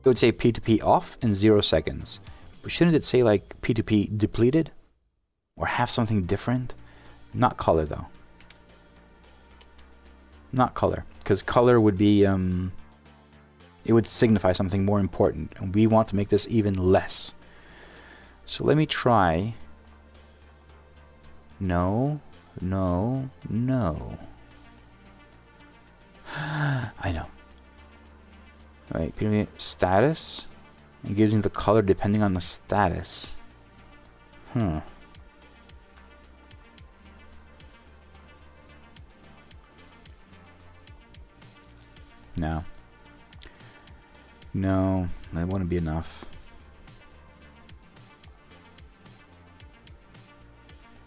It would say P2P off in 0 seconds. But shouldn't it say like P2P depleted? Or have something different? Not color though. Not color. Because color would be, it would signify something more important. And we want to make this even less. So let me try. No, no, no. I know. Wait, P2P status? It gives me the color depending on the status. No. No, that wouldn't be enough.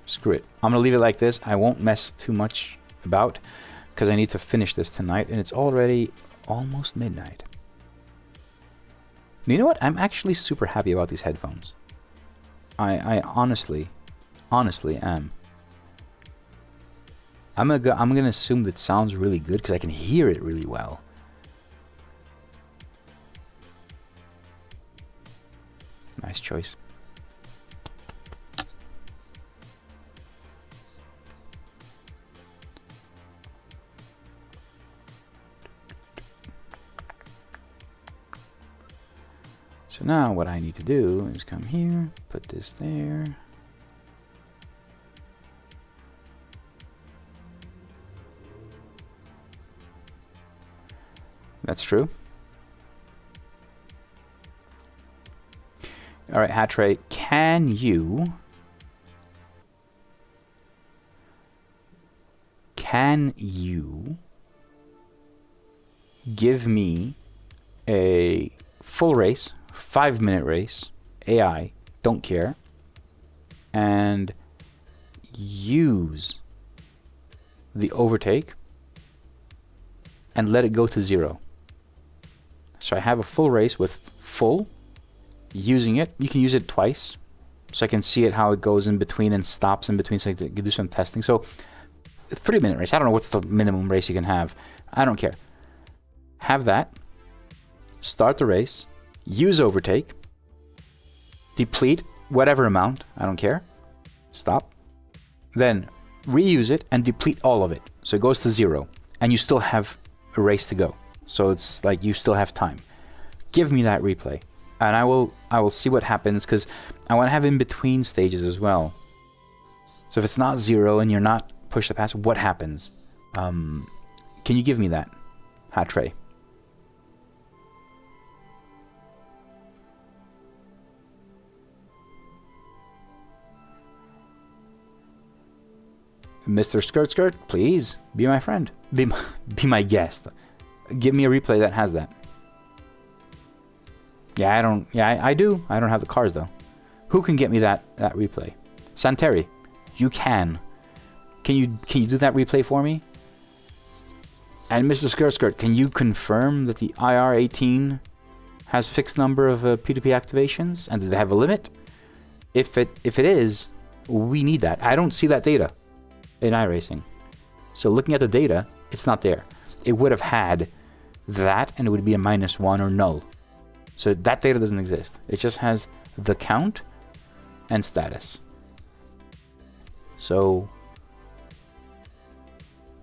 Screw it. I'm gonna leave it like this. I won't mess too much about because I need to finish this tonight and it's already almost midnight. You know what? I'm actually super happy about these headphones. I honestly am. I'm gonna assume that it sounds really good because I can hear it really well. Nice choice. So now what I need to do is come here, put this there. That's true. All right, Hatray, can you give me a full race, 5-minute race, AI, don't care, and use the overtake and let it go to 0. So I have a full race with full, using it. You can use it twice, so I can see it how it goes in between and stops in between, so I can do some testing. So 3-minute race, I don't know what's the minimum race you can have. I don't care. Have that, start the race, use overtake, deplete whatever amount, I don't care, stop, then reuse it and deplete all of it. So it goes to 0 and you still have a race to go. So it's like you still have time. Give me that replay and I will see what happens, because I want to have in between stages as well. So if it's not 0 and you're not pushed past, what happens? Can you give me that, Hatray? Mr. Skirt Skirt, please be my friend. Be my guest. Give me a replay that has that. Yeah, I do. I don't have the cars though. Who can get me that replay? Santeri, you can. Can you do that replay for me? And Mr. Skirt Skirt, can you confirm that the IR18 has fixed number of P2P activations, and do they have a limit? If it is, we need that. I don't see that data in iRacing. So looking at the data, it's not there. It would have had that and it would be a -1 or null. So that data doesn't exist. It just has the count and status. So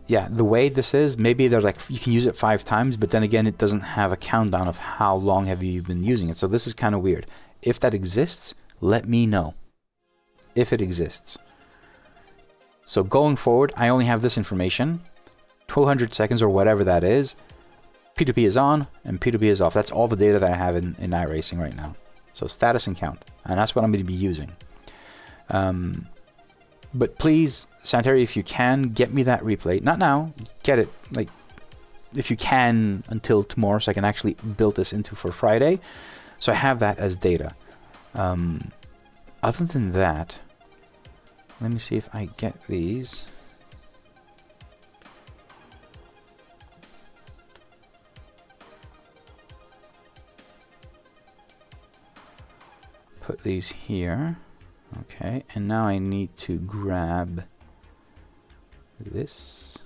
yeah, the way this is, maybe they're like, you can use it 5 times, but then again, it doesn't have a countdown of how long have you been using it. So this is kind of weird. If that exists, let me know. If it exists. So going forward, I only have this information, 200 seconds or whatever that is. P2P is on and P2P is off. That's all the data that I have in iRacing right now. So status and count, and that's what I'm going to be using. But please, Sanitary, if you can, get me that replay. Not now, get it, like, if you can, until tomorrow, so I can actually build this into for Friday. So I have that as data. Other than that, let me see if I get these. Put these here. Okay, and now I need to grab this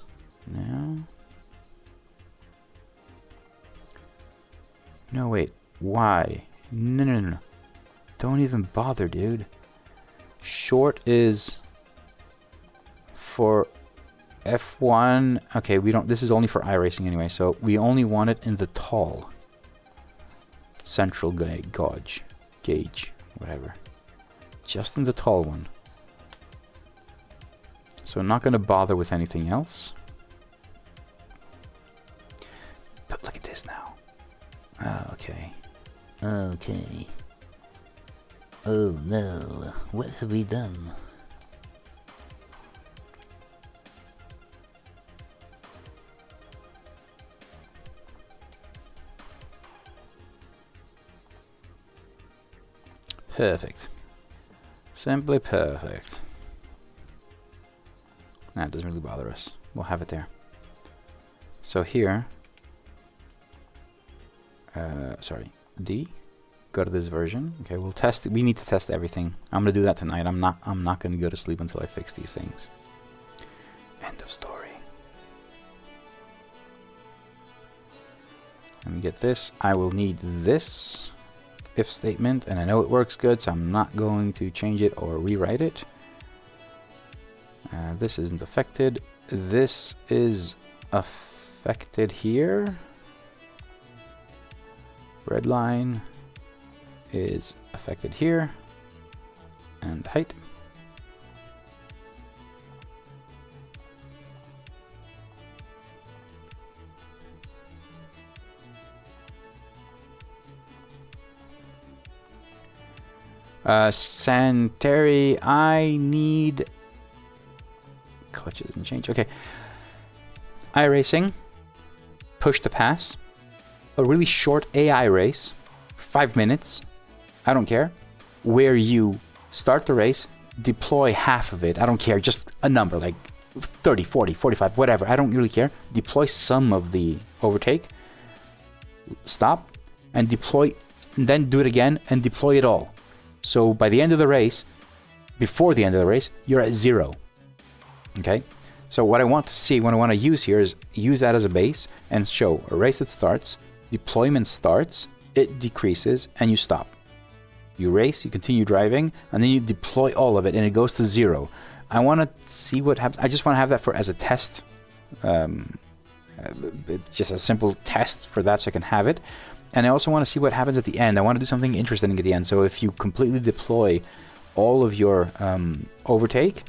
now. No, wait, why? No. Don't even bother, dude. Short is for F1. Okay, we don't, this is only for iRacing anyway, so we only want it in the tall. Central gauge, whatever. Just in the tall one. So I'm not going to bother with anything else. But look at this now. Oh, okay. Okay. Oh no, what have we done? Perfect. Simply perfect. Nah, it doesn't really bother us. We'll have it there. So here, sorry, D. Go to this version. Okay, we'll test it. We need to test everything. I'm gonna do that tonight. I'm not gonna go to sleep until I fix these things. End of story. Let me get this. I will need this if statement, and I know it works good, so I'm not going to change it or rewrite it. This isn't affected. This is affected here. Red line is affected here, and height. Sanitary, I need clutches and change. Okay. iRacing, push to pass, a really short AI race, 5 minutes, I don't care, where you start the race, deploy half of it, I don't care, just a number, like 30, 40, 45, whatever, I don't really care, deploy some of the overtake, stop, and deploy, and then do it again, and deploy it all. So by the end of the race, before the end of the race, you're at 0. Okay? So what I want to see, what I want to use here is use that as a base and show a race that starts, deployment starts, it decreases, and you stop. You race, you continue driving, and then you deploy all of it, and it goes to 0. I want to see what happens. I just want to have that for as a test. Just a simple test for that so I can have it. And I also want to see what happens at the end. I want to do something interesting at the end. So if you completely deploy all of your overtake,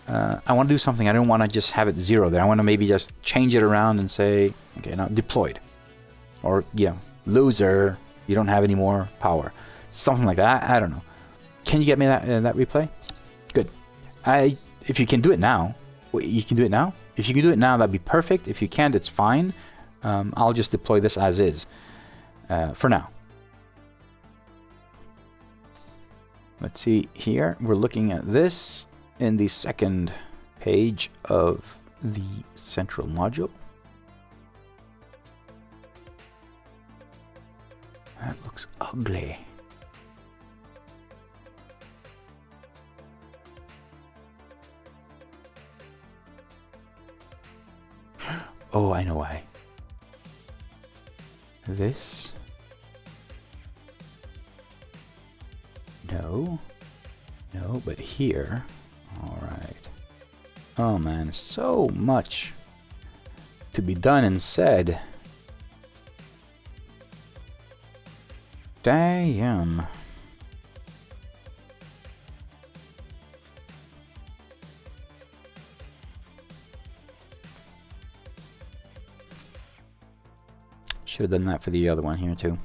I want to do something. I don't want to just have it 0 there. I want to maybe just change it around and say, okay, now deployed. Or, yeah, loser, you don't have any more power. Something like that. I don't know. Can you get me that replay? Good. If you can do it now, you can do it now? If you can do it now, that'd be perfect. If you can't, it's fine. I'll just deploy this as is. For now. Let's see here. We're looking at this in the second page of the central module. That looks ugly. Oh, I know why. This. No, but here. All right. Oh man, so much to be done and said. Damn. Should have done that for the other one here too.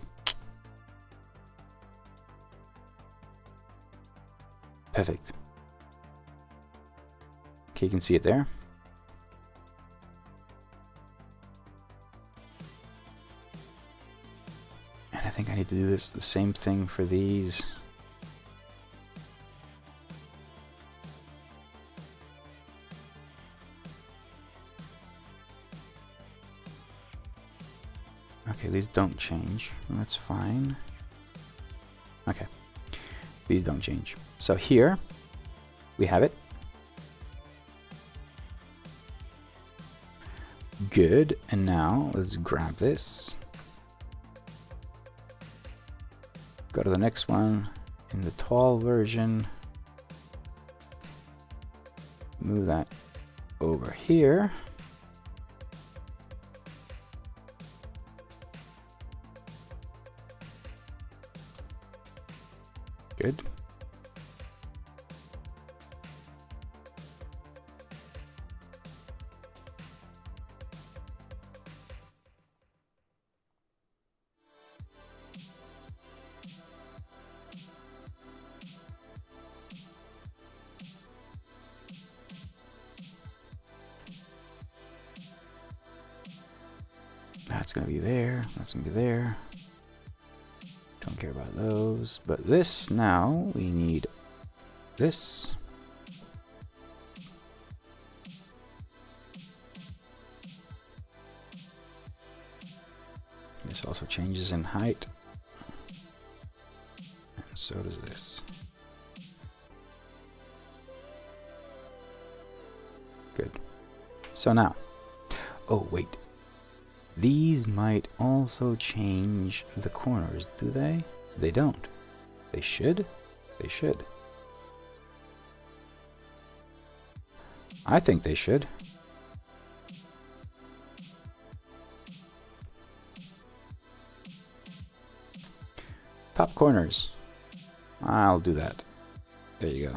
Perfect. Okay, you can see it there. And I think I need to do the same thing for these. Okay, these don't change. That's fine. Okay. These don't change. So here we have it. Good. And now let's grab this. Go to the next one in the tall version. Move that over here. Good. That's going to be there. That's going to be there. Don't care about those. But this now, we need this. This also changes in height. And so does this. Good. So now, oh wait. These might also change the corners, do they? They don't. They should? They should. I think they should. Top corners. I'll do that. There you go.